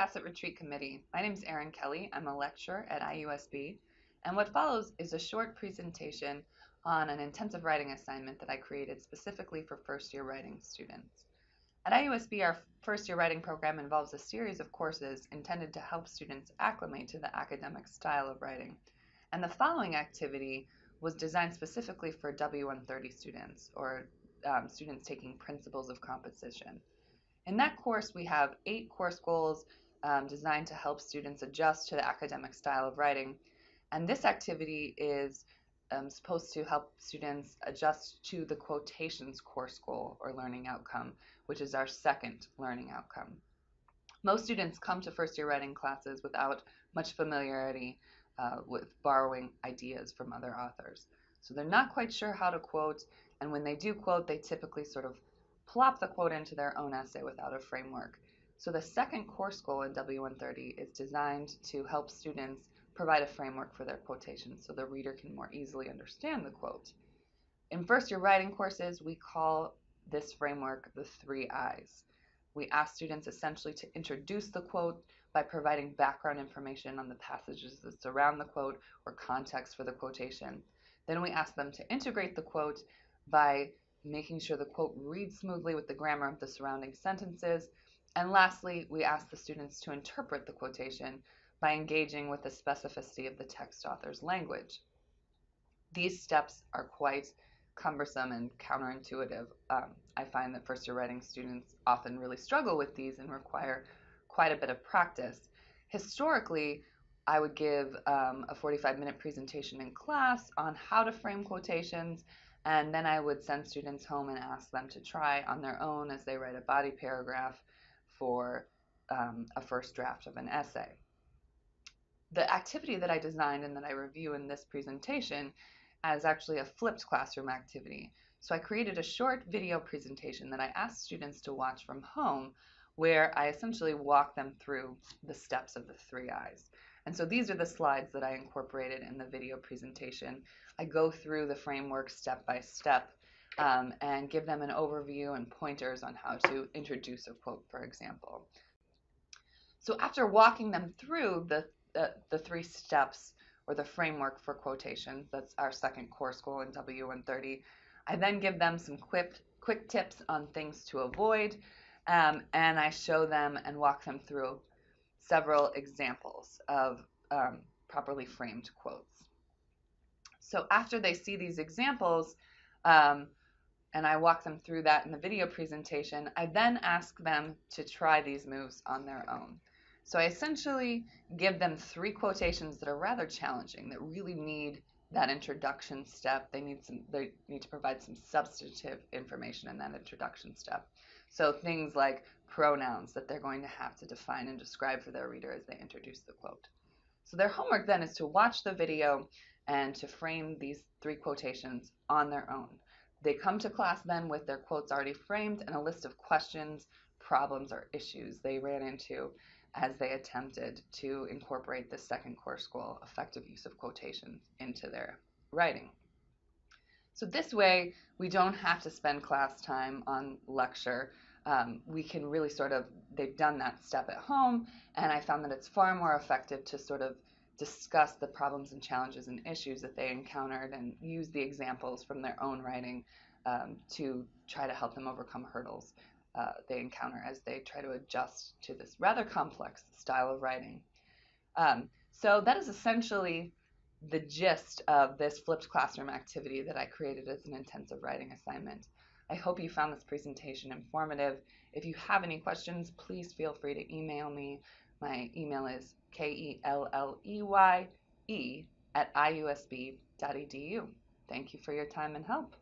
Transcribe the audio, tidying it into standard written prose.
FACET Retreat Committee. My name is Kelley. I'm a lecturer at IUSB, and what follows is a short presentation on an intensive writing assignment that I created specifically for first-year writing students. At IUSB, our first-year writing program involves a series of courses intended to help students acclimate to the academic style of writing, and the following activity was designed specifically for W130 students, or students taking Principles of Composition. In that course, we have 8 course goals designed to help students adjust to the academic style of writing. And this activity is supposed to help students adjust to the quotations course goal or learning outcome, which is our second learning outcome. Most students come to first-year writing classes without much familiarity with borrowing ideas from other authors. So they're not quite sure how to quote, and when they do quote, they typically sort of plop the quote into their own essay without a framework. So the second course goal in W130 is designed to help students provide a framework for their quotations so the reader can more easily understand the quote. In first-year writing courses, we call this framework the 3 I's. We ask students essentially to introduce the quote by providing background information on the passages that surround the quote or context for the quotation. Then we ask them to integrate the quote by making sure the quote reads smoothly with the grammar of the surrounding sentences. And lastly, we ask the students to interpret the quotation by engaging with the specificity of the text author's language. These steps are quite cumbersome and counterintuitive. I find that first-year writing students often really struggle with these and require quite a bit of practice. Historically, I would give a 45-minute presentation in class on how to frame quotations, and then I would send students home and ask them to try on their own as they write a body paragraph for a first draft of an essay. The activity that I designed and that I review in this presentation is actually a flipped classroom activity. So I created a short video presentation that I asked students to watch from home, where I essentially walk them through the steps of the 3 I's. And so these are the slides that I incorporated in the video presentation. I go through the framework step by step and give them an overview and pointers on how to introduce a quote, for example. So after walking them through the 3 steps or the framework for quotations, that's our second course goal in W130, I then give them some quick tips on things to avoid, and I show them and walk them through several examples of properly framed quotes. So after they see these examples, and I walk them through that in the video presentation, I then ask them to try these moves on their own. So I essentially give them 3 quotations that are rather challenging, that really need that introduction step. They need to provide some substantive information in that introduction step. So things like pronouns that they're going to have to define and describe for their reader as they introduce the quote. So their homework then is to watch the video and to frame these 3 quotations on their own. They come to class then with their quotes already framed and a list of questions, problems, or issues they ran into as they attempted to incorporate the second course goal, effective use of quotations, into their writing. So this way, we don't have to spend class time on lecture. We can really they've done that step at home, and I found that it's far more effective to sort of discuss the problems and challenges and issues that they encountered and use the examples from their own writing to try to help them overcome hurdles they encounter as they try to adjust to this rather complex style of writing. So that is essentially the gist of this flipped classroom activity that I created as an intensive writing assignment. I hope you found this presentation informative. If you have any questions, please feel free to email me. My email is kelleye@iusb.edu. Thank you for your time and help.